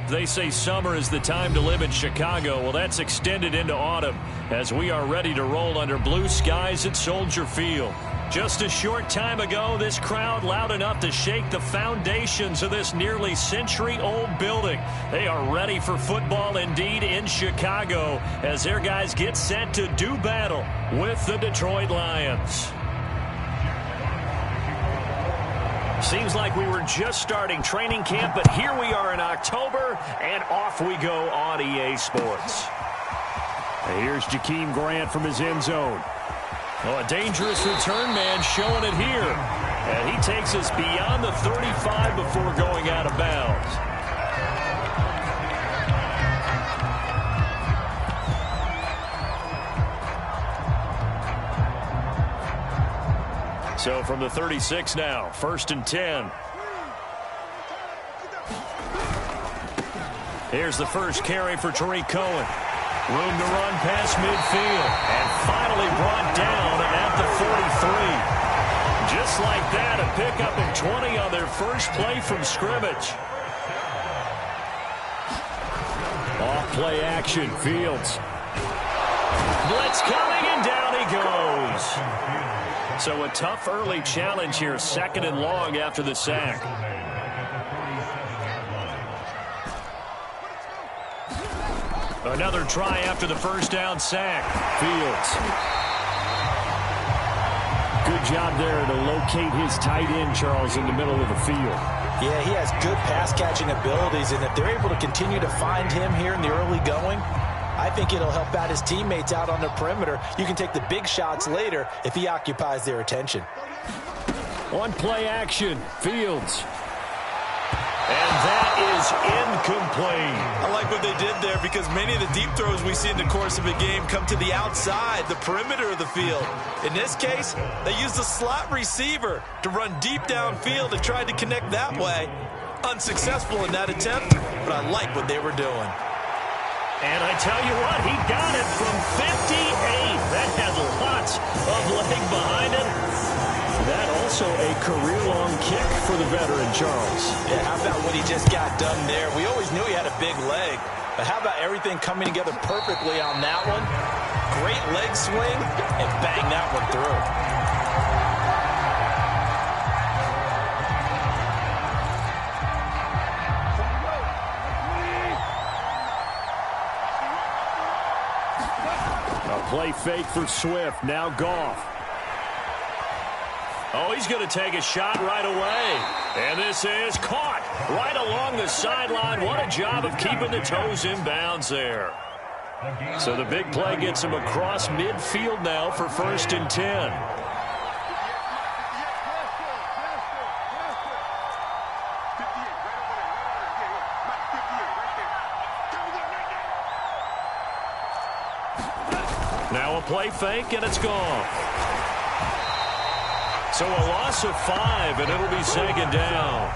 They say summer is the time to live in Chicago. Well, that's extended into autumn as we are ready to roll under blue skies at Soldier Field. Just a short time ago, this crowd loud enough to shake the foundations of this nearly century-old building. They are ready for football indeed in Chicago as their guys get set to do battle with the Detroit Lions. Seems like we were just starting training camp, but here we are in October, and off we go on EA Sports. Here's Jakeem Grant from his end zone. Oh, a dangerous return man showing it here. And he takes us beyond the 35 before going out of bounds. So from the 36 now, 1st and 10. Here's the first carry for Tariq Cohen. Room to run past midfield. And finally brought down at the 43. Just like that, a pickup of 20 on their first play from scrimmage. Off play action, Fields. Blitz coming, and down he goes. So a tough early challenge here, 2nd and long after the sack. Another try after the first down sack. Fields. Good job there to locate his tight end, Charles, in the middle of the field. Yeah, he has good pass-catching abilities, and if they're able to continue to find him here in the early going, I think it'll help out his teammates out on the perimeter. You can take the big shots later if he occupies their attention. On play action, Fields. And that is incomplete. I like what they did there because many of the deep throws we see in the course of a game come to the outside, the perimeter of the field. In this case, they used the slot receiver to run deep downfield and tried to connect that way. Unsuccessful in that attempt, but I like what they were doing. And I tell you what, he got it from 58. That had lots of leg behind it. That also a career-long kick for the veteran, Charles. Yeah, how about what he just got done there? We always knew he had a big leg, but how about everything coming together perfectly on that one? Great leg swing, and bang that one through. Play fake for Swift. Now Goff. Oh, he's going to take a shot right away. And this is caught right along the sideline. What a job of keeping the toes in bounds there. So the big play gets him across midfield now for 1st and 10. Now a play fake, and it's gone. So a loss of 5, and it'll be 2nd down.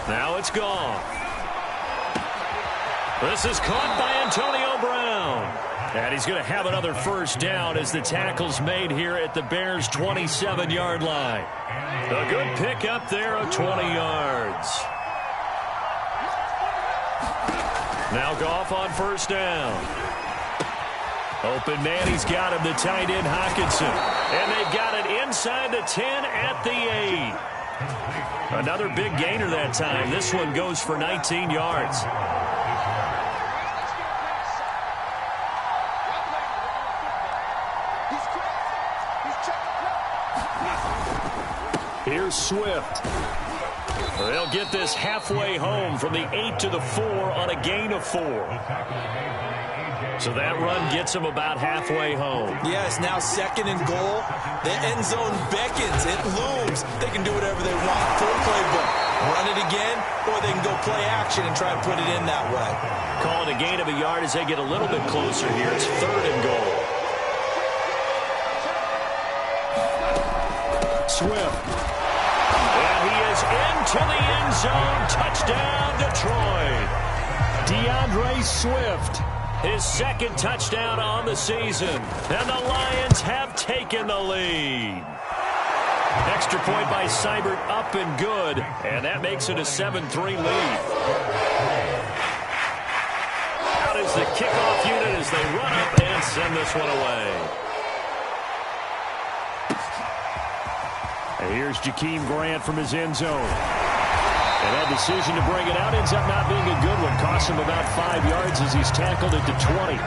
Now it's gone. This is caught by Antonio Brown. And he's going to have another first down as the tackle's made here at the Bears' 27-yard line. A good pickup there of 20 yards. Now Goff on first down. Open man, he's got him, the tight end Hockenson. And they've got it inside the 10 at the 8. Another big gainer that time. This one goes for 19 yards. Here's Swift. They'll get this halfway home from the 8 to the 4 on a gain of 4. So that run gets them about halfway home. Yes, now 2nd and goal. The end zone beckons. It looms. They can do whatever they want. Full playbook. Run it again, or they can go play action and try and put it in that way. Call it a gain of a yard as they get a little bit closer here. It's 3rd and goal. Swift. to the end zone. Touchdown, Detroit. DeAndre Swift. His second touchdown on the season. And the Lions have taken the lead. Extra point by Seibert, up and good. And that makes it a 7-3 lead. Out is the kickoff unit as they run up and send this one away. And here's Jakeem Grant from his end zone. And that decision to bring it out ends up not being a good one. Costs him about 5 yards as he's tackled it to 20.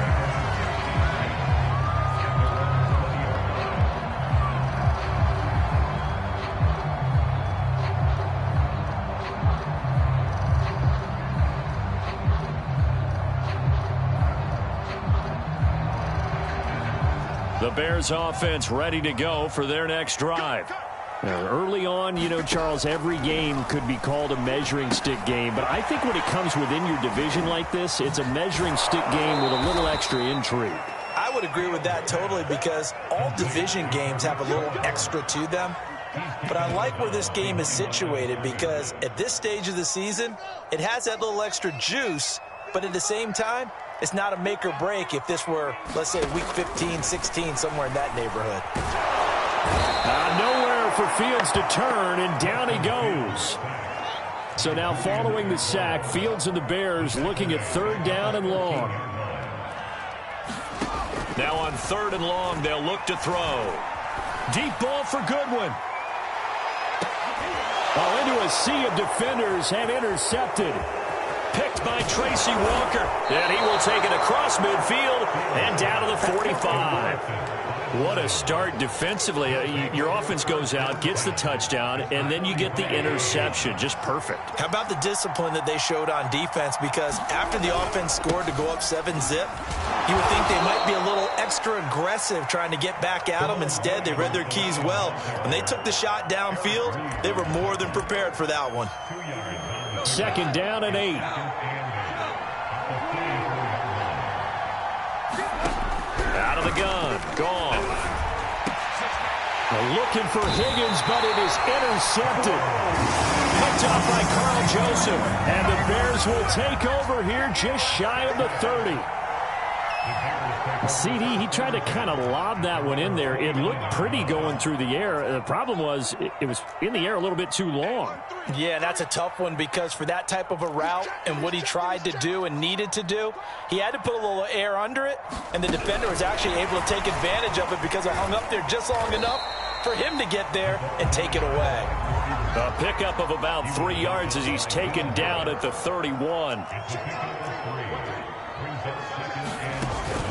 The Bears offense ready to go for their next drive. Early on, you know, Charles, every game could be called a measuring stick game. But I think when it comes within your division like this, it's a measuring stick game with a little extra intrigue. I would agree with that totally because all division games have a little extra to them. But I like where this game is situated because at this stage of the season, it has that little extra juice. But at the same time, it's not a make or break if this were, let's say, week 15, 16, somewhere in that neighborhood. Nowhere for Fields to turn, and down he goes. So now following the sack, Fields and the Bears looking at 3rd down and long. Now on 3rd and long, they'll look to throw. Deep ball for Goodwin. Into a sea of defenders and intercepted. Picked by Tracy Walker. And he will take it across midfield and down to the 45. What a start defensively. Your offense goes out, gets the touchdown, and then you get the interception. Just perfect. How about the discipline that they showed on defense? Because after the offense scored to go up 7-zip, you would think they might be a little extra aggressive trying to get back at them. Instead, they read their keys well. When they took the shot downfield, they were more than prepared for that one. 2nd down and 8. Out of the gun. Gone. Looking for Higgins, but it is intercepted. Picked off by Carl Joseph. And the Bears will take over here just shy of the 30. CD, he tried to kind of lob that one in there. It looked pretty going through the air. The problem was it was in the air a little bit too long. Yeah, that's a tough one because for that type of a route and what he tried to do and needed to do, he had to put a little air under it, and the defender was actually able to take advantage of it because it hung up there just long enough for him to get there and take it away. A pickup of about 3 yards as he's taken down at the 31.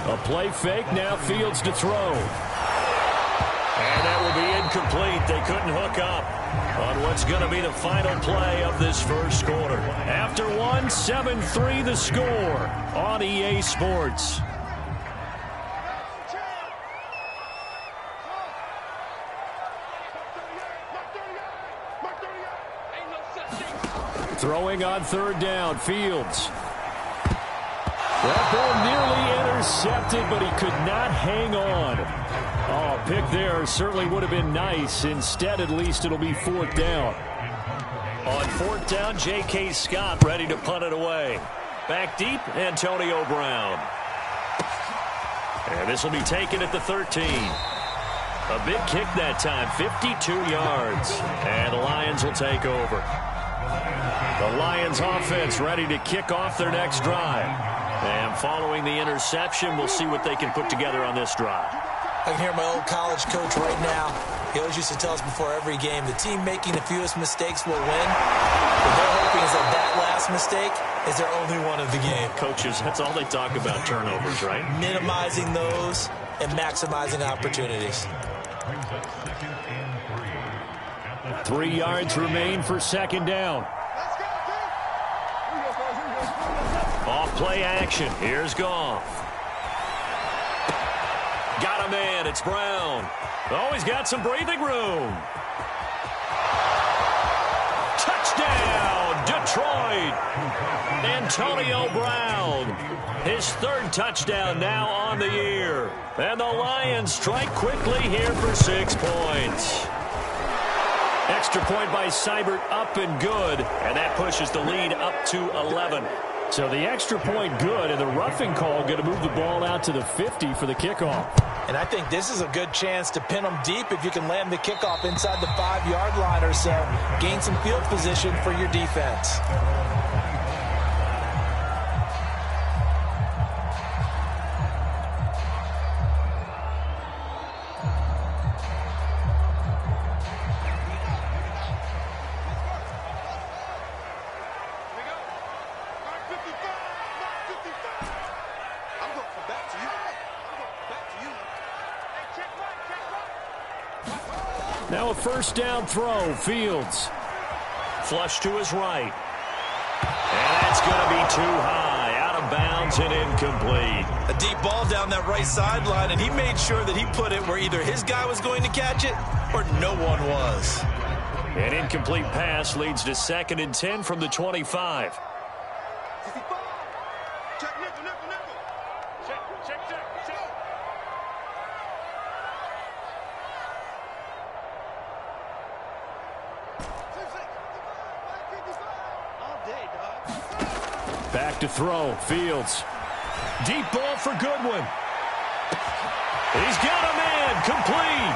A play fake, now Fields to throw. And that will be incomplete. They couldn't hook up on what's going to be the final play of this first quarter. After 1, 7-3 the score on EA Sports. Throwing on 3rd down, Fields. That ball nearly intercepted, but he could not hang on. Oh, pick there certainly would have been nice. Instead, at least it'll be 4th down. On 4th down, J.K. Scott ready to punt it away. Back deep, Antonio Brown. And this will be taken at the 13. A big kick that time, 52 yards. And the Lions will take over. The Lions offense ready to kick off their next drive. And following the interception, we'll see what they can put together on this drive. I can hear my old college coach right now. He always used to tell us before every game, the team making the fewest mistakes will win. What they're hoping is that last mistake is their only one of the game. Coaches, that's all they talk about, turnovers, right? Minimizing those and maximizing opportunities. 3 yards remain for 2nd down. Off play action. Here's Goff. Got a man. It's Brown. Oh, he's got some breathing room. Touchdown, Detroit. Antonio Brown. His 3rd touchdown now on the year. And the Lions strike quickly here for 6 points. extra point by Seibert up and good, and that pushes the lead up to 11. So the extra point good, and the roughing call going to move the ball out to the 50 for the kickoff. And I think this is a good chance to pin them deep if you can land the kickoff inside the 5-yard line or so. Gain some field position for your defense. Now a first down throw, Fields. Flush to his right. And that's going to be too high, out of bounds and incomplete. A deep ball down that right sideline, and he made sure that he put it where either his guy was going to catch it or no one was. An incomplete pass leads to 2nd and 10 from the 25. Back to throw, Fields. Deep ball for Goodwin. He's got a man, complete.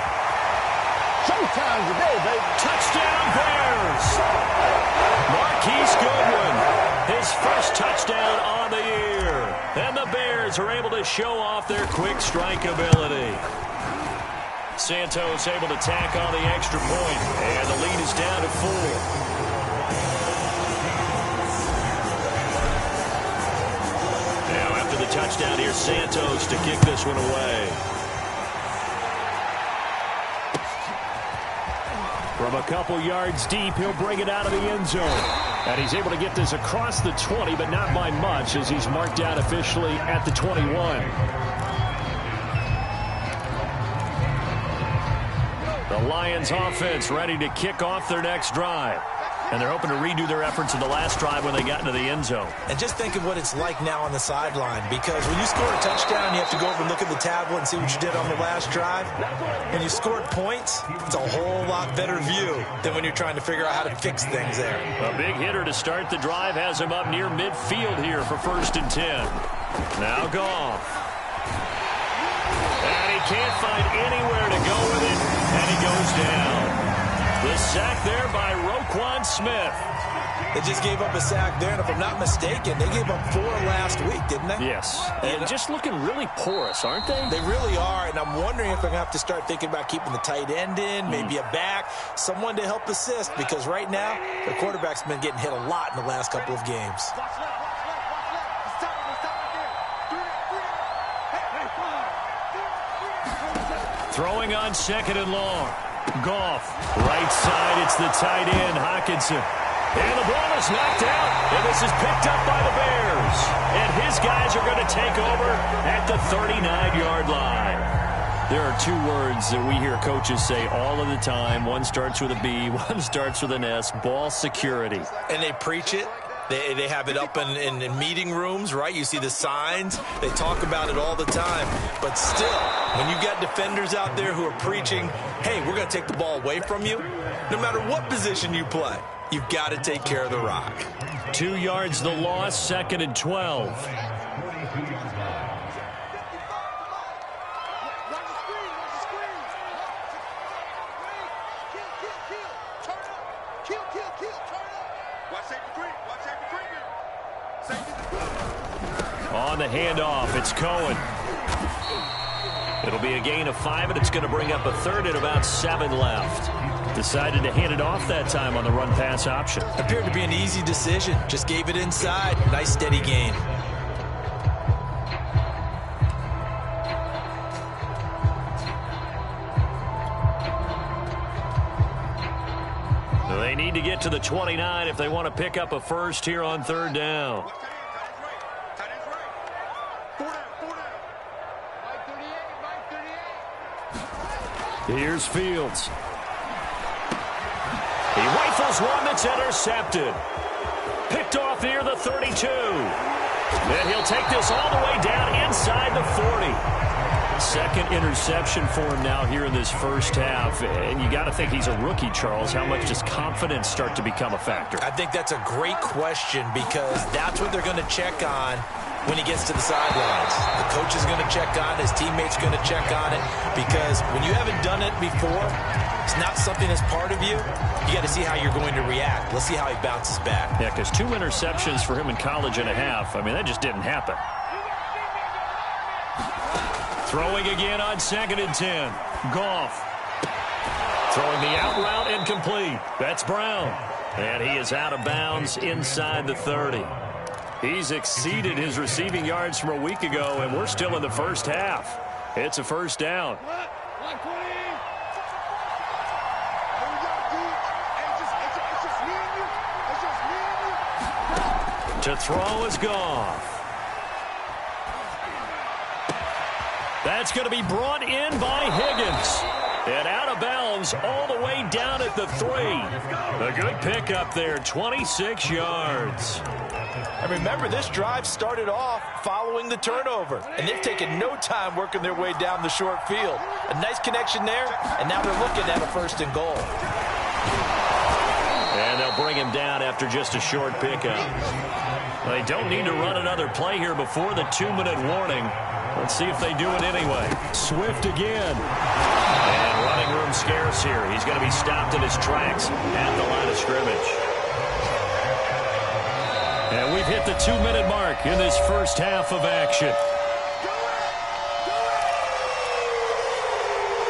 Showtime today, baby. Touchdown Bears. Marquise Goodwin, his first touchdown on the year. And the Bears are able to show off their quick strike ability. Santos able to tack on the extra point, and the lead is down to 4. The touchdown here, Santos to kick this one away. From a couple yards deep, he'll bring it out of the end zone. And he's able to get this across the 20, but not by much, as he's marked out officially at the 21. The Lions offense ready to kick off their next drive. And they're hoping to redo their efforts in the last drive when they got into the end zone. And just think of what it's like now on the sideline, because when you score a touchdown, you have to go over and look at the tablet and see what you did on the last drive. When you scored points, it's a whole lot better view than when you're trying to figure out how to fix things there. A big hitter to start the drive has him up near midfield here for 1st and 10. Now Goff. And he can't find anywhere to go with it, and he goes down. The sack there by Roquan Smith. They just gave up a sack there, and if I'm not mistaken, they gave up 4 last week, didn't they? Yes. And just looking really porous, aren't they? They really are, and I'm wondering if they're going to have to start thinking about keeping the tight end in, maybe a back, someone to help assist, because right now, their quarterback's been getting hit a lot in the last couple of games. Throwing on 2nd and long. Goff, right side, it's the tight end, Hockenson. And the ball is knocked out, and this is picked up by the Bears. And his guys are going to take over at the 39-yard line. There are 2 words that we hear coaches say all of the time. One starts with a B, one starts with an S, ball security. And they preach it. They have it up in meeting rooms, right? You see the signs. They talk about it all the time. But still, when you got defenders out there who are preaching, hey, we're going to take the ball away from you, no matter what position you play, you've got to take care of the rock. 2 yards the loss, 2nd and 12. On the handoff, it's Cohen. It'll be a gain of 5, and it's going to bring up a 3rd and about 7 left. Decided to hand it off that time on the run-pass option. Appeared to be an easy decision. Just gave it inside. Nice, steady gain. They need to get to the 29 if they want to pick up a first here on 3rd down. Here's Fields. He rifles one that's intercepted. Picked off near the 32. And he'll take this all the way down inside the 40. Second interception for him now here in this first half. And you got to think he's a rookie, Charles. How much does confidence start to become a factor? I think that's a great question because that's what they're going to check on when he gets to the sidelines. The coach is going to check on it. His teammates are going to check on it because when you haven't done it before, it's not something that's part of you. You got to see how you're going to react. Let's see how he bounces back. Yeah, because 2 interceptions for him in college and a half. I mean, that just didn't happen. Throwing again on 2nd and 10. Goff. Throwing the out route incomplete. That's Brown. And he is out of bounds inside the 30. He's exceeded his receiving yards from a week ago, and we're still in the first half. It's a first down. To throw is Goff. That's going to be brought in by Higgins. And out of bounds all the way down at the 3. A good pickup there, 26 yards. And remember, this drive started off following the turnover. And they've taken no time working their way down the short field. A nice connection there, and now they're looking at a 1st and goal. And they'll bring him down after just a short pickup. They don't need to run another play here before the 2-minute warning. Let's see if they do it anyway. Swift again. And running room scarce here. He's going to be stopped in his tracks at the line of scrimmage. And we've hit the 2-minute mark in this first half of action.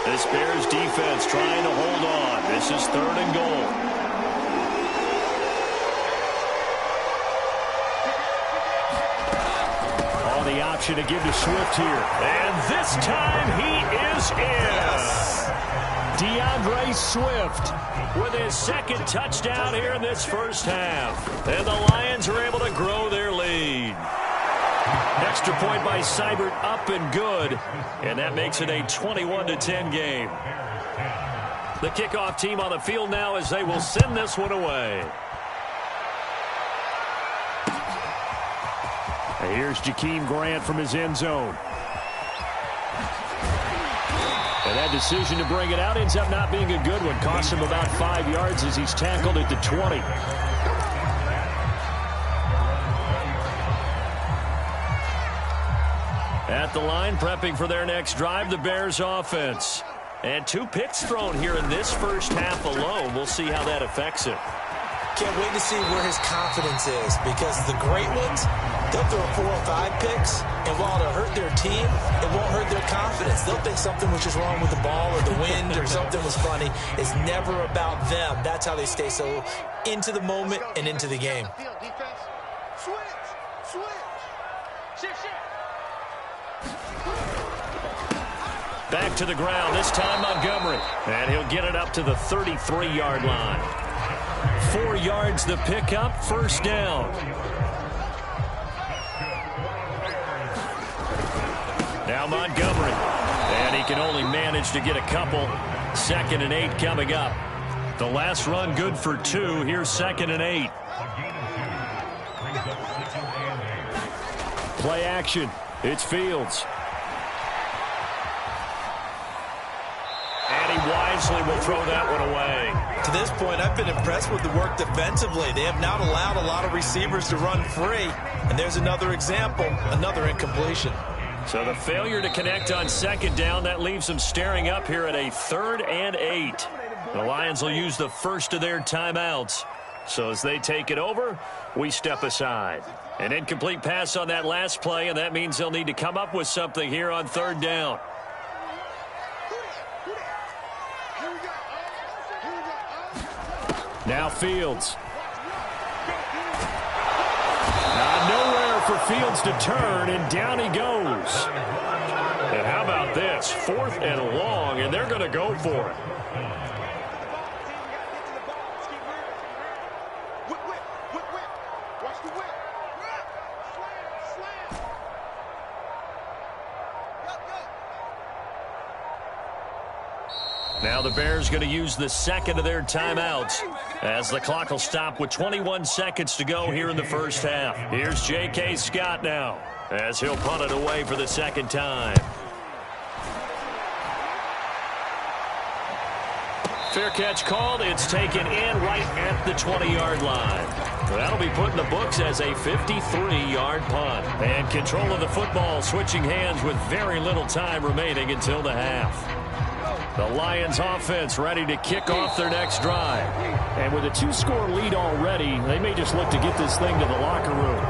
This Bears defense trying to hold on. This is 3rd and goal. The option to give to Swift here. And this time he is in. DeAndre Swift with his 2nd touchdown here in this first half. And the Lions are able to grow their lead. Extra point by Seibert up and good. And that makes it a 21-10 game. The kickoff team on the field now as they will send this one away. Here's Jakeem Grant from his end zone. And that decision to bring it out ends up not being a good one. Costs him about 5 yards as he's tackled at the 20. At the line, prepping for their next drive, the Bears offense. And 2 picks thrown here in this first half alone. We'll see how that affects it. Can't wait to see where his confidence is because the great ones, they'll throw 4 or 5 picks, and while it'll hurt their team, it won't hurt their confidence. They'll think something was just wrong with the ball or the wind or something was funny. It's never about them. That's how they stay so into the moment and into the game. Back to the ground, this time Montgomery. And he'll get it up to the 33-yard line. 4 yards the pickup, 1st down. Now Montgomery. And he can only manage to get a couple. 2nd and 8 coming up. The last run good for 2. Here's 2nd and 8. Play action. It's Fields. And he wisely will throw that one away. To this point, I've been impressed with the work defensively. They have not allowed a lot of receivers to run free. And there's another example, another incompletion. So the failure to connect on 2nd down, that leaves them staring up here at a 3rd and 8. The Lions will use the first of their timeouts. So as they take it over, we step aside. An incomplete pass on that last play, and that means they'll need to come up with something here on 3rd down. Now Fields. Nowhere for Fields to turn, and down he goes. And how about this? 4th and long, and they're going to go for it. Now the Bears going to use the 2nd of their timeouts as the clock will stop with 21 seconds to go here in the first half. Here's J.K. Scott now as he'll punt it away for the 2nd time. Fair catch called. It's taken in right at the 20-yard line. That'll be put in the books as a 53-yard punt. And control of the football switching hands with very little time remaining until the half. The Lions offense ready to kick off their next drive. And with a 2-score lead already, they may just look to get this thing to the locker room.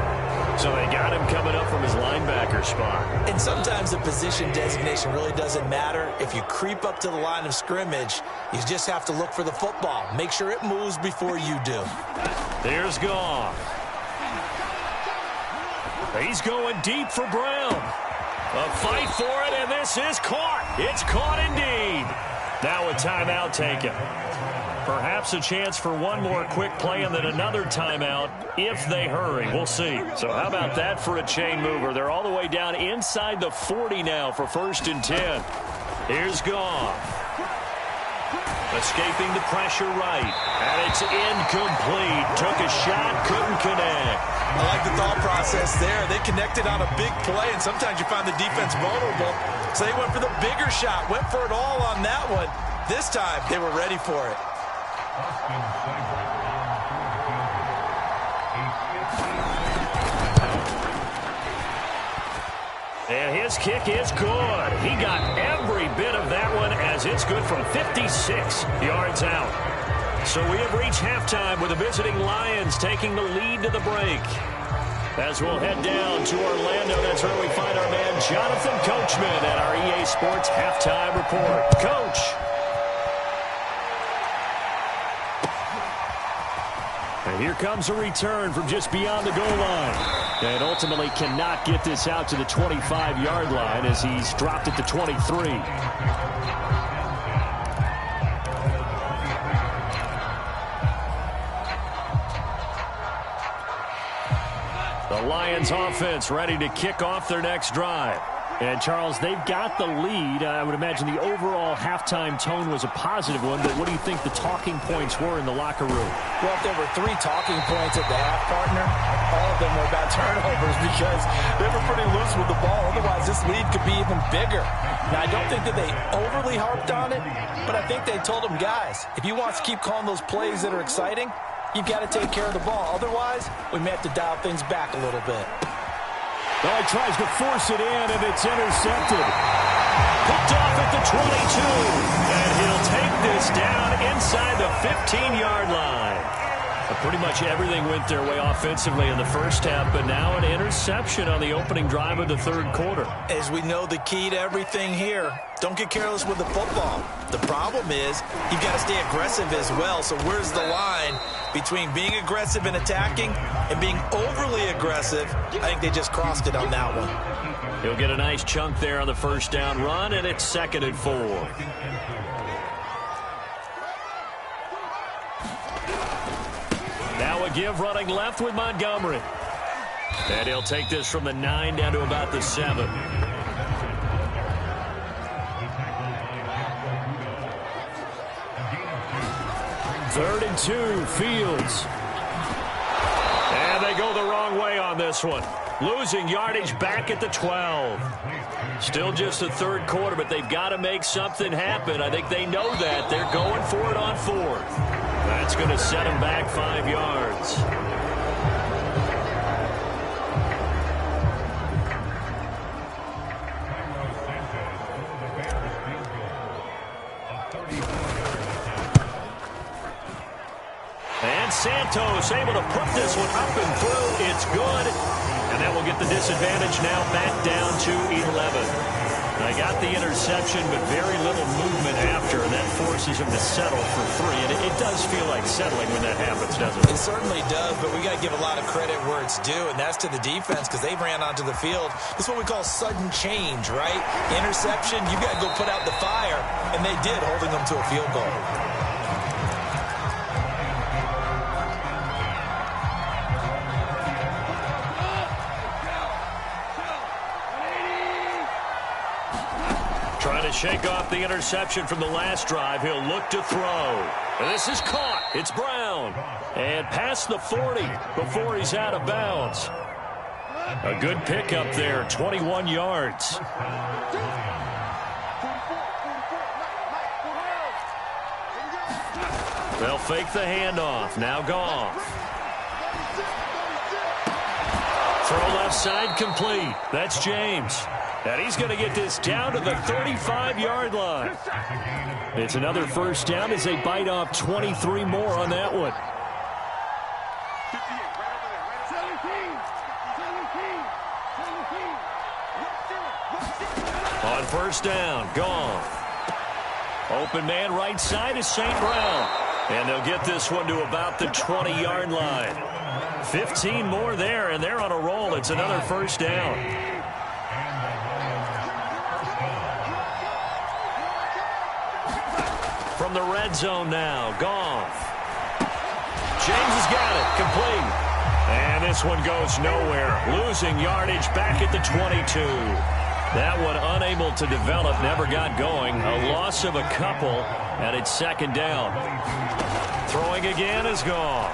So they got him coming up from his linebacker spot. And sometimes the position designation really doesn't matter. If you creep up to the line of scrimmage, you just have to look for the football. Make sure it moves before you do. There's Goff. He's going deep for Brown. A fight for it, and this is caught. It's caught indeed. Now a timeout taken. Perhaps a chance for one more quick play and then another timeout if they hurry. We'll see. So how about that for a chain mover? They're all the way down inside the 40 now for 1st and 10. Here's Goff. Escaping the pressure right. And it's incomplete. Took a shot, couldn't connect. I like the thought process there. They connected on a big play, and sometimes you find the defense vulnerable. So they went for the bigger shot, went for it all on that one. This time, they were ready for it. And his kick is good. He got every bit of that one as it's good from 56 yards out. So we have reached halftime with the visiting Lions taking the lead to the break. As we'll head down to Orlando, that's where we find our man Jonathan Coachman at our EA Sports Halftime Report. Coach. And here comes a return from just beyond the goal line. And ultimately cannot get this out to the 25-yard line as he's dropped at the 23. The Lions offense ready to kick off their next drive. And, Charles, they've got the lead. I would imagine the overall halftime tone was a positive one, but what do you think the talking points were in the locker room? Well, if there were 3 talking points at the half, partner, all of them were about turnovers because they were pretty loose with the ball. Otherwise, this lead could be even bigger. Now, I don't think that they overly harped on it, but I think they told them, guys, if you want to keep calling those plays that are exciting, you've got to take care of the ball. Otherwise, we may have to dial things back a little bit. Well, he tries to force it in, and it's intercepted. Picked off at the 22. And he'll take this down inside the 15-yard line. Pretty much everything went their way offensively in the first half, but now an interception on the opening drive of the third quarter. As we know, the key to everything here, don't get careless with the football. The problem is you've got to stay aggressive as well. So where's the line between being aggressive and attacking and being overly aggressive? I think they just crossed it on that one. He'll get a nice chunk there on the first down run, and it's 2nd and 4. Now a give running left with Montgomery. And he'll take this from the 9 down to about the 7. Third and 2, Fields. And they go the wrong way on this one. Losing yardage back at the 12. Still just the third quarter, but they've got to make something happen. I think they know that. They're going for it on 4th. That's going to set them back 5 yards. And Santos able to put this one up and through. It's good. And that will get the disadvantage now back down to 11. They got the interception, but very little movement after, and that forces him to settle for 3. And it does feel like settling when that happens, doesn't it? It certainly does, but we got to give a lot of credit where it's due, and that's to the defense because they ran onto the field. This is what we call sudden change, right? Interception, you got to go put out the fire, and they did, holding them to a field goal. Trying to shake off the interception from the last drive. He'll look to throw. And this is caught. It's Brown. And past the 40 before he's out of bounds. A good pickup there, 21 yards. They'll fake the handoff. Now Goff. Throw left side complete. That's James. And he's going to get this down to the 35-yard line. It's another first down as they bite off 23 more on that one. On first down, Goff. Open man right side is St. Brown. And they'll get this one to about the 20-yard line. 15 more there, and they're on a roll. It's another first down. From the red zone now, Goff. James has got it, complete. And this one goes nowhere. Losing yardage back at the 22. That one unable to develop, never got going. A loss of a couple, and it's second down. Throwing again is Goff.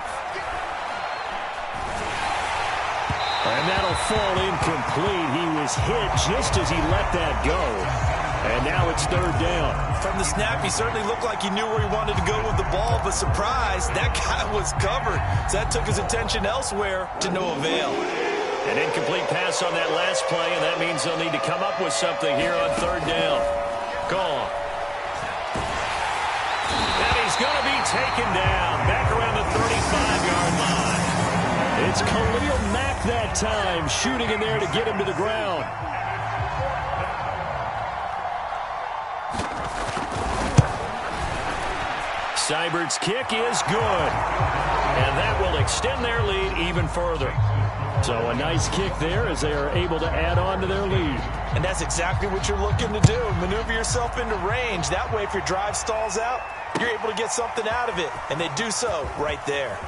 And that'll fall incomplete. He was hit just as he let that go. And now it's third down. From the snap, he certainly looked like he knew where he wanted to go with the ball, but surprise, that guy was covered. So that took his attention elsewhere to no avail. An incomplete pass on that last play, and that means they'll need to come up with something here on third down. Goff. And he's going to be taken down back around the 35-yard line. It's Khalil Mack that time, shooting in there to get him to the ground. Seibert's kick is good. And that will extend their lead even further. So a nice kick there as they are able to add on to their lead. And that's exactly what you're looking to do. Maneuver yourself into range. That way, if your drive stalls out, you're able to get something out of it. And they do so right there.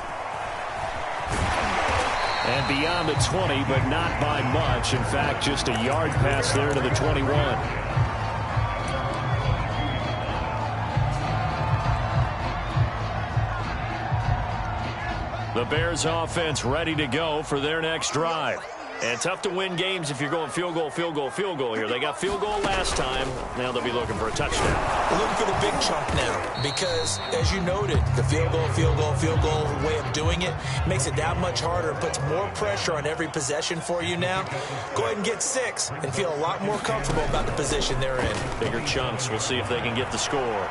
And beyond the 20, but not by much. In fact, just a yard pass there to the 21. The Bears offense ready to go for their next drive. And tough to win games if you're going field goal, field goal, field goal here. They got field goal last time. Now they'll be looking for a touchdown. They're looking for the big chunk now because, as you noted, the field goal way of doing it makes it that much harder and puts more pressure on every possession for you now. Go ahead and get 6 and feel a lot more comfortable about the position they're in. Bigger chunks. We'll see if they can get the score.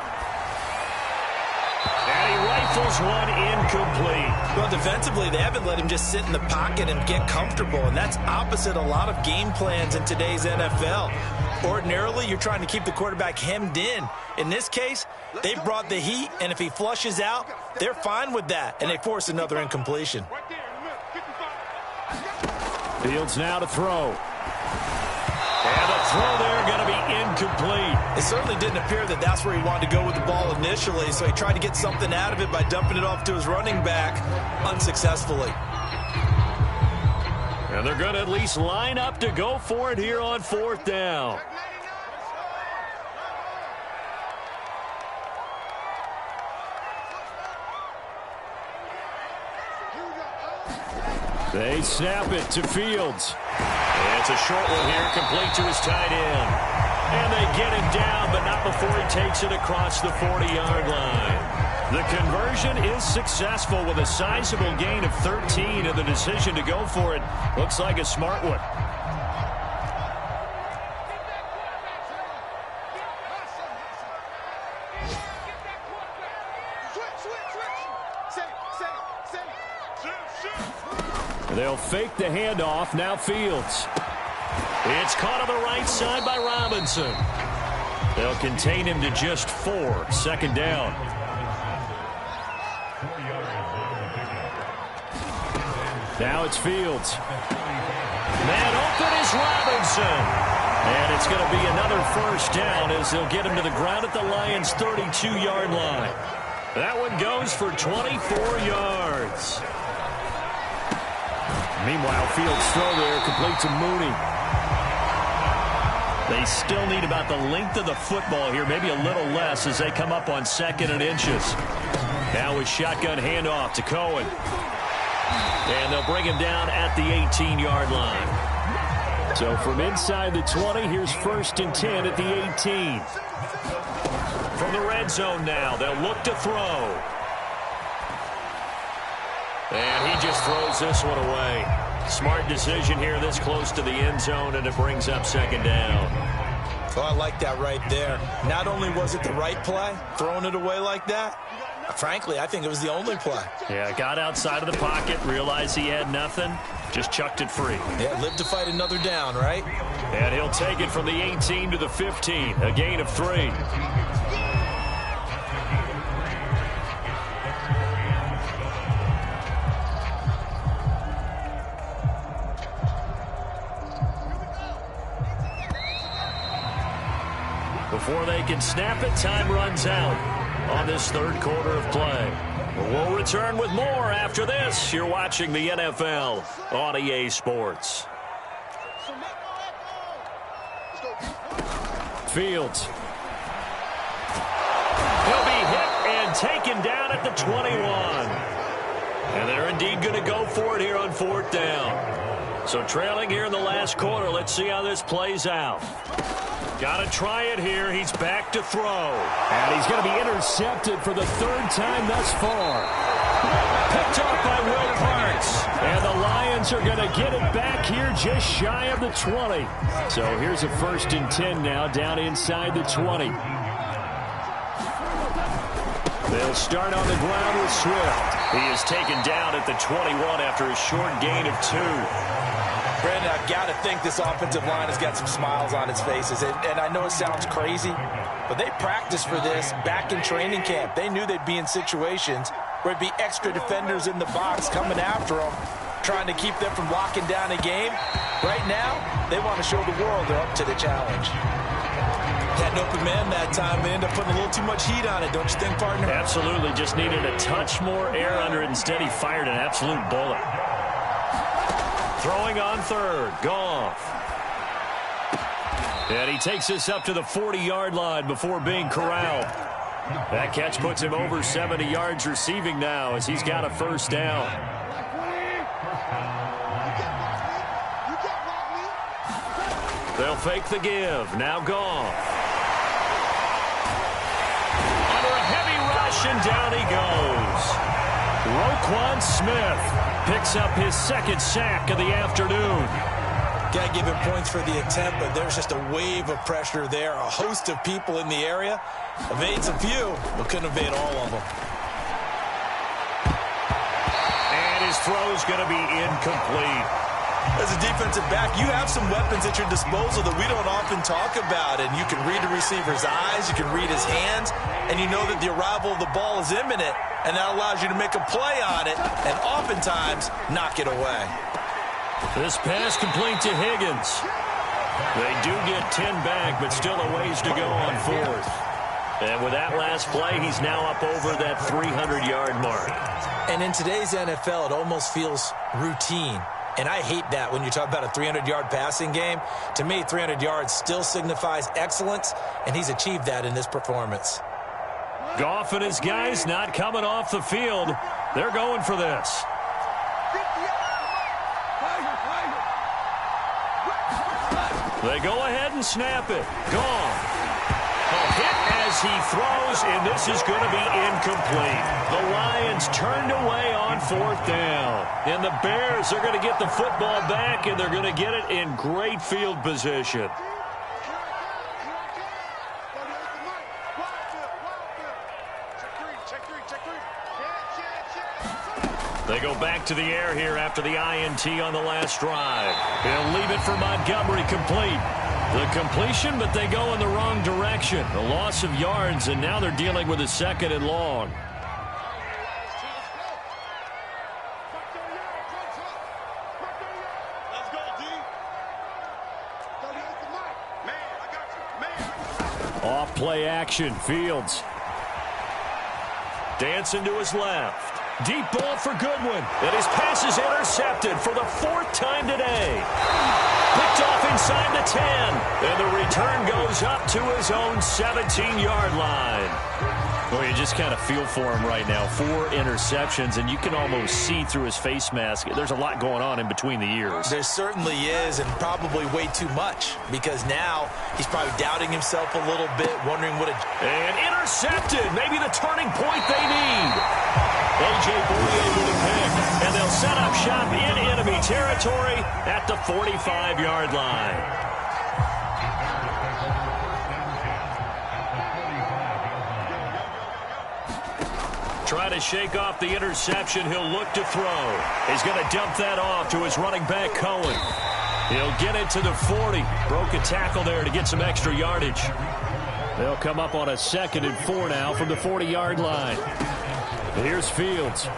And he rifles one incomplete. Well, defensively, they haven't let him just sit in the pocket and get comfortable, and that's opposite a lot of game plans in today's NFL. Ordinarily, you're trying to keep the quarterback hemmed in. In this case, they brought the heat, and if he flushes out, they're fine with that, and they force another incompletion. Fields now to throw. And the throw there going to be incomplete. It certainly didn't appear that that's where he wanted to go with the ball initially, so he tried to get something out of it by dumping it off to his running back unsuccessfully. And they're going to at least line up to go for it here on fourth down. They snap it to Fields. It's a short one here, complete to his tight end. And they get him down, but not before he takes it across the 40-yard line. The conversion is successful with a sizable gain of 13, and the decision to go for it looks like a smart one. They'll fake the handoff. Now Fields. It's caught on the right side by Robinson. They'll contain him to just 4. Second down. Now it's Fields. Man open is Robinson. And it's going to be another first down as they'll get him to the ground at the Lions' 32-yard line. That one goes for 24 yards. Meanwhile, Fields' throw there complete to Mooney. They still need about the length of the football here, maybe a little less as they come up on 2nd and inches. Now with shotgun handoff to Cohen. And they'll bring him down at the 18-yard line. So from inside the 20, here's 1st and 10 at the 18. From the red zone now, they'll look to throw. And he just throws this one away. Smart decision here this close to the end zone, and it brings up second down. Oh, I like that right there. Not only was it the right play, throwing it away like that, frankly, I think it was the only play. Yeah, got outside of the pocket, realized he had nothing, just chucked it free. Yeah, live to fight another down, right? And he'll take it from the 18 to the 15, a gain of 3. Before they can snap it, time runs out on this third quarter of play. We'll return with more after this. You're watching the NFL on EA Sports. Fields. He'll be hit and taken down at the 21. And they're indeed going to go for it here on fourth down. So trailing here in the last quarter. Let's see how this plays out. Got to try it here. He's back to throw. And he's going to be intercepted for the third time thus far. Picked off by Will Parks. And the Lions are going to get it back here just shy of the 20. So here's a 1st and 10 now down inside the 20. They'll start on the ground with Swift. He is taken down at the 21 after a short gain of 2. Brandon, I've got to think this offensive line has got some smiles on its faces. And I know it sounds crazy, but they practiced for this back in training camp. They knew they'd be in situations where it'd be extra defenders in the box coming after them, trying to keep them from locking down a game. Right now, they want to show the world they're up to the challenge. Had an open man that time. They end up putting a little too much heat on it, don't you think, partner? Absolutely. Just needed a touch more air under it. Instead, he fired an absolute bullet. Throwing on third. Goff. And he takes this up to the 40-yard line before being corralled. That catch puts him over 70 yards receiving now as he's got a first down. They'll fake the give. Now Goff. Under a heavy rush, and down he goes. Roquan Smith picks up his second sack of the afternoon. Got to give him points for the attempt, but there's just a wave of pressure there. A host of people in the area. Evades a few, but couldn't evade all of them. And his throw's going to be incomplete. As a defensive back, you have some weapons at your disposal that we don't often talk about. And you can read the receiver's eyes, you can read his hands, and you know that the arrival of the ball is imminent. And that allows you to make a play on it and oftentimes knock it away. This pass complete to Higgins. They do get 10 back, but still a ways to go on fourth. And with that last play, he's now up over that 300-yard mark. And in today's NFL, it almost feels routine. And I hate that when you talk about a 300-yard passing game. To me, 300 yards still signifies excellence, and he's achieved that in this performance. Goff and his guys not coming off the field. They're going for this. They go ahead and snap it. Goff. A hit as he throws, and this is going to be incomplete. The Lions turned away on fourth down. And the Bears are going to get the football back, and they're going to get it in great field position. They go back to the air here after the INT on the last drive. He'll leave it for Montgomery complete. The completion, but they go in the wrong direction. A loss of yards, and now they're dealing with a 2nd and long. Off play action, Fields. Dancing to his left. Deep ball for Goodwin. And his pass is intercepted for the 4th time today. Picked off inside the 10. And the return goes up to his own 17-yard line. Well, you just kind of feel for him right now. 4 interceptions, and you can almost see through his face mask. There's a lot going on in between the ears. There certainly is, and probably way too much, because now he's probably doubting himself a little bit, wondering what And intercepted. Maybe the turning point they need. A.J. Bowie able to pick. And they'll set up shop in enemy territory at the 45-yard line. Try to shake off the interception. He'll look to throw. He's going to dump that off to his running back, Cohen. He'll get it to the 40. Broke a tackle there to get some extra yardage. They'll come up on a 2nd and 4 now from the 40-yard line. Here's Fields. A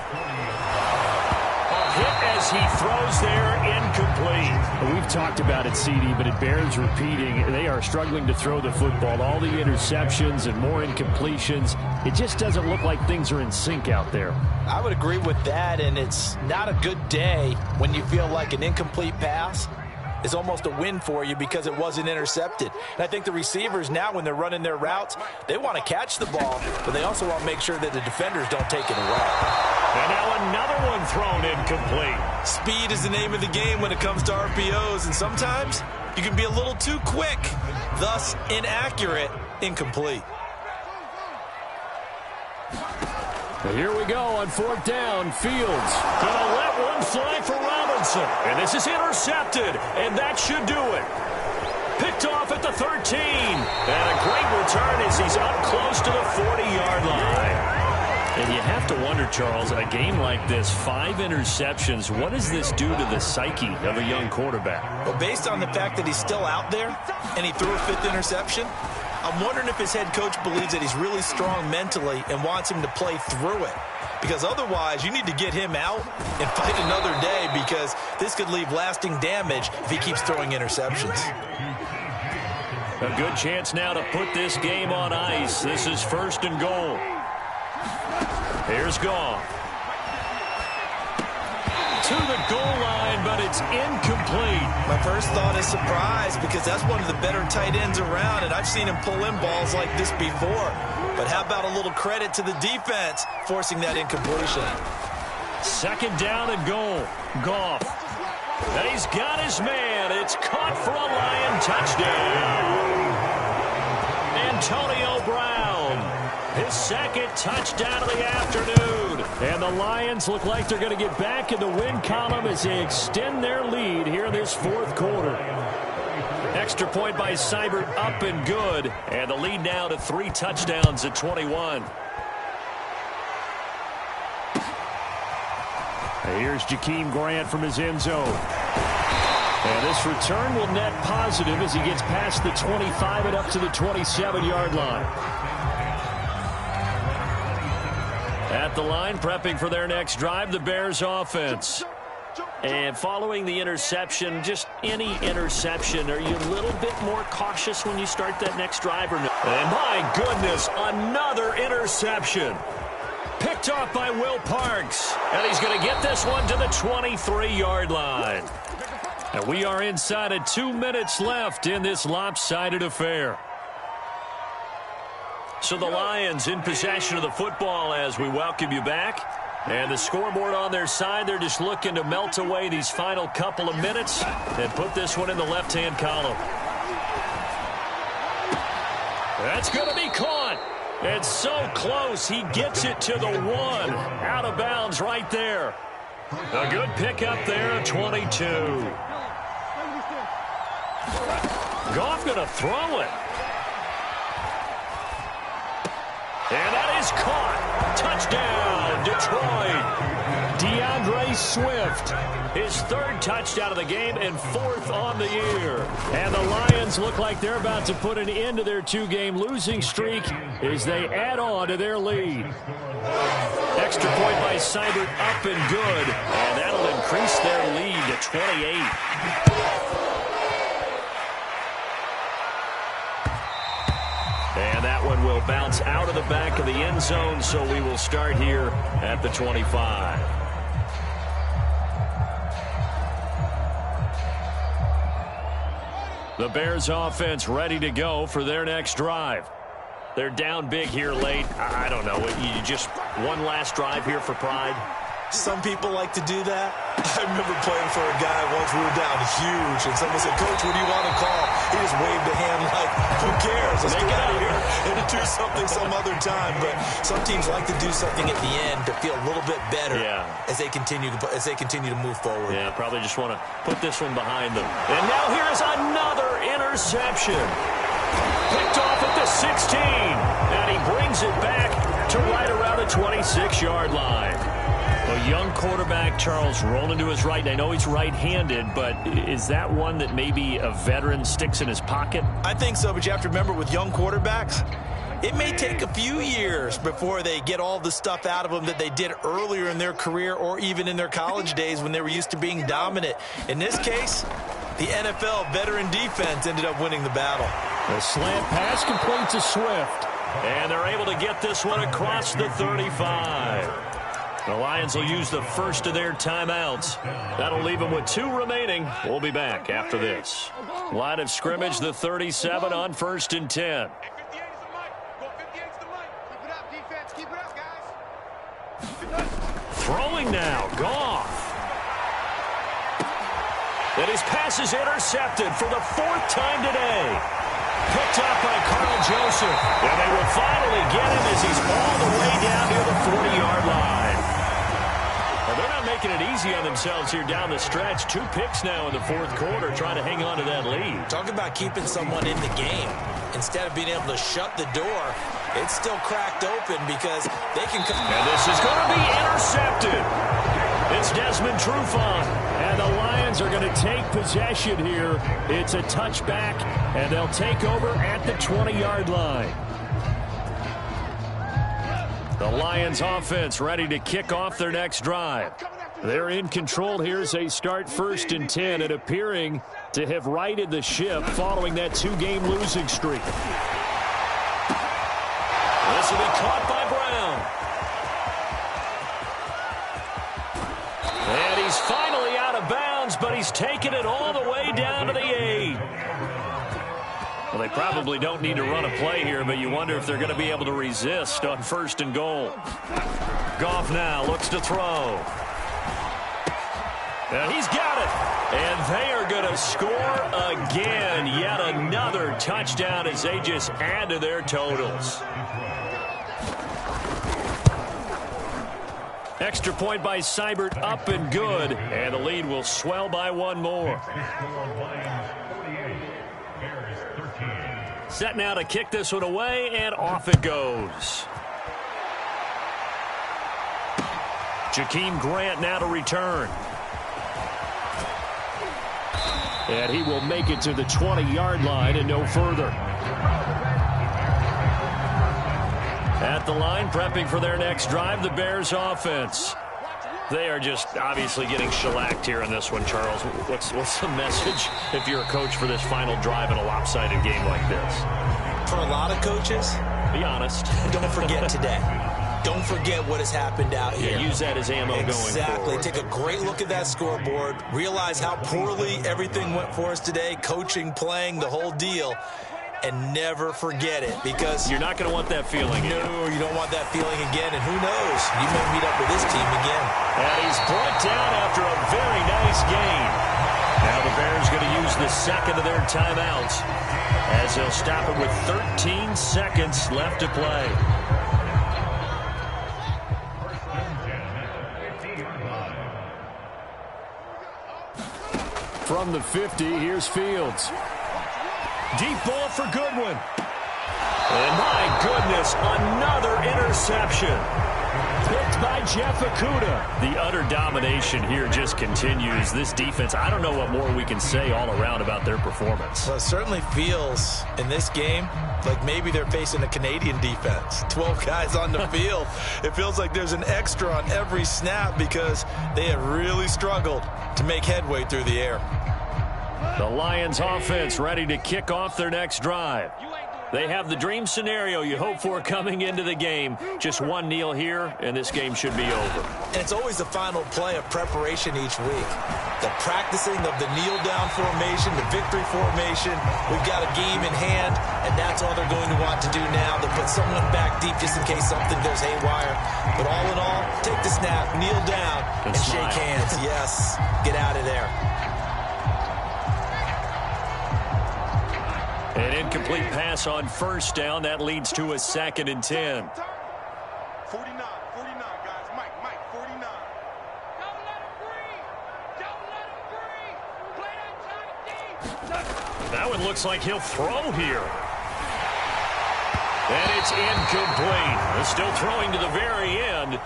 hit as he throws there, incomplete. We've talked about it, CD, but it bears repeating. They are struggling to throw the football. All the interceptions and more incompletions. It just doesn't look like things are in sync out there. I would agree with that, and it's not a good day when you feel like an incomplete pass is almost a win for you because it wasn't intercepted. And I think the receivers now, when they're running their routes, they want to catch the ball, but they also want to make sure that the defenders don't take it away. And now another one thrown incomplete. Speed is the name of the game when it comes to RPOs, and sometimes you can be a little too quick, thus inaccurate, incomplete. Here we go on 4th down. Fields gonna let one fly for Robinson. And this is intercepted, and that should do it. Picked off at the 13. And a great return as he's up close to the 40-yard line. And you have to wonder, Charles, a game like this, 5 interceptions, what does this do to the psyche of a young quarterback? Well, based on the fact that he's still out there and he threw a 5th interception, I'm wondering if his head coach believes that he's really strong mentally and wants him to play through it. Because otherwise, you need to get him out and fight another day, because this could leave lasting damage if he keeps throwing interceptions. A good chance now to put this game on ice. This is 1st and goal. Here's Goff. To the goal line, but it's incomplete. My first thought is surprise, because that's one of the better tight ends around, and I've seen him pull in balls like this before. But how about a little credit to the defense forcing that incompletion? 2nd down and goal. Goff. And he's got his man. It's caught for a Lion touchdown. Antonio Brown. His 2nd touchdown of the afternoon. And the Lions look like they're going to get back in the win column as they extend their lead here in this 4th quarter. Extra point by Seibert, up and good. And the lead now to 3 touchdowns at 21. Here's Jakeem Grant from his end zone. And this return will net positive as he gets past the 25 and up to the 27-yard line. At the line, prepping for their next drive, the Bears offense. And following the interception, just any interception, are you a little bit more cautious when you start that next drive or no? And my goodness, another interception. Picked off by Will Parks. And he's going to get this one to the 23-yard line. And we are inside of 2 minutes left in this lopsided affair. So the Lions in possession of the football as we welcome you back. And the scoreboard on their side, they're just looking to melt away these final couple of minutes and put this one in the left-hand column. That's going to be caught. It's so close. He gets it to the 1. Out of bounds right there. A good pickup there at 22. Goff going to throw it. And that is caught. Touchdown, Detroit. DeAndre Swift, his 3rd touchdown of the game and 4th on the year. And the Lions look like they're about to put an end to their 2-game losing streak as they add on to their lead. Extra point by Seibert, up and good. And that'll increase their lead to 28. And that one will bounce out of the back of the end zone, so we will start here at the 25. The Bears offense ready to go for their next drive. They're down big here late. I don't know. You just one last drive here for pride? Some people like to do that. I remember playing for a guy once. We were down huge, and someone said, "Coach, what do you want to call?" He just waved a hand like, "Who cares? Let's get out of here and do something some other time." But some teams like to do something at the end to feel a little bit better as they continue to move forward. Yeah, probably just want to put this one behind them. And now here is another interception. Picked off at the 16, and he brings it back to right around the 26-yard line. A young quarterback, Charles, rolling to his right. And I know he's right-handed, but is that one that maybe a veteran sticks in his pocket? I think so, but you have to remember with young quarterbacks, it may take a few years before they get all the stuff out of them that they did earlier in their career or even in their college days when they were used to being dominant. In this case, the NFL veteran defense ended up winning the battle. The slant pass complete to Swift. And they're able to get this one across the 35. The Lions will use the first of their timeouts. That'll leave them with 2 remaining. We'll be back after this. Line of scrimmage, the 37 on 1st and 10. Throwing now, Goff. And his pass is intercepted for the 4th time today. Picked up by Carl Joseph. And they will finally get him as he's all the way down near the 40-yard line. Well, they're not making it easy on themselves here down the stretch. 2 picks now in the 4th quarter, trying to hang on to that lead. Talk about keeping someone in the game. Instead of being able to shut the door, it's still cracked open because they can come. And this is going to be intercepted. It's Desmond Trufant, and the Lions are going to take possession here. It's a touchback, and they'll take over at the 20-yard line. The Lions offense ready to kick off their next drive. They're in control here as they start 1st and 10 and appearing to have righted the ship following that 2-game losing streak. This will be caught by Brown. And he's finally out of bounds, but he's taken it all the way down to the 8. Well, they probably don't need to run a play here, but you wonder if they're going to be able to resist on 1st and goal. Goff now looks to throw. And he's got it. And they are going to score again. Yet another touchdown as they just add to their totals. Extra point by Seibert, up and good. And the lead will swell by 1 more. Set now to kick this one away, and off it goes. Jakeem Grant now to return. And he will make it to the 20-yard line and no further. At the line, prepping for their next drive, the Bears offense. They are just obviously getting shellacked here in this one, Charles. What's the message if you're a coach for this final drive in a lopsided game like this? For a lot of coaches, be honest. Don't forget today. Don't forget what has happened out here. Use that as ammo going forward. Exactly. Take a great look at that scoreboard. Realize how poorly everything went for us today. Coaching, playing, the whole deal. And never forget it, because you're not going to want that feeling again. No, you don't want that feeling again. And who knows? You may meet up with this team again. And he's brought down after a very nice gain. Now the Bears going to use the second of their timeouts as they'll stop it with 13 seconds left to play. From the 50, here's Fields. Deep ball for Goodwin. And my goodness, another interception. Picked by Jeff Okudah. The utter domination here just continues. This defense, I don't know what more we can say all around about their performance. Well, it certainly feels in this game like maybe they're facing a Canadian defense. 12 guys on the field. It feels like there's an extra on every snap because they have really struggled to make headway through the air. The Lions offense ready to kick off their next drive. They have the dream scenario you hope for coming into the game. Just one kneel here, and this game should be over. And it's always the final play of preparation each week. The practicing of the kneel-down formation, the victory formation. We've got a game in hand, and that's all they're going to want to do now. They'll put someone back deep just in case something goes haywire. But all in all, take the snap, kneel down, and shake hands. Yes, get out of there. An incomplete pass on first down. That leads to a 2nd and 10. 49, guys. Mike, 49. Don't let him breathe. Don't let him breathe. Play that tight D. That one looks like he'll throw here. And it's incomplete. They're still throwing to the very end.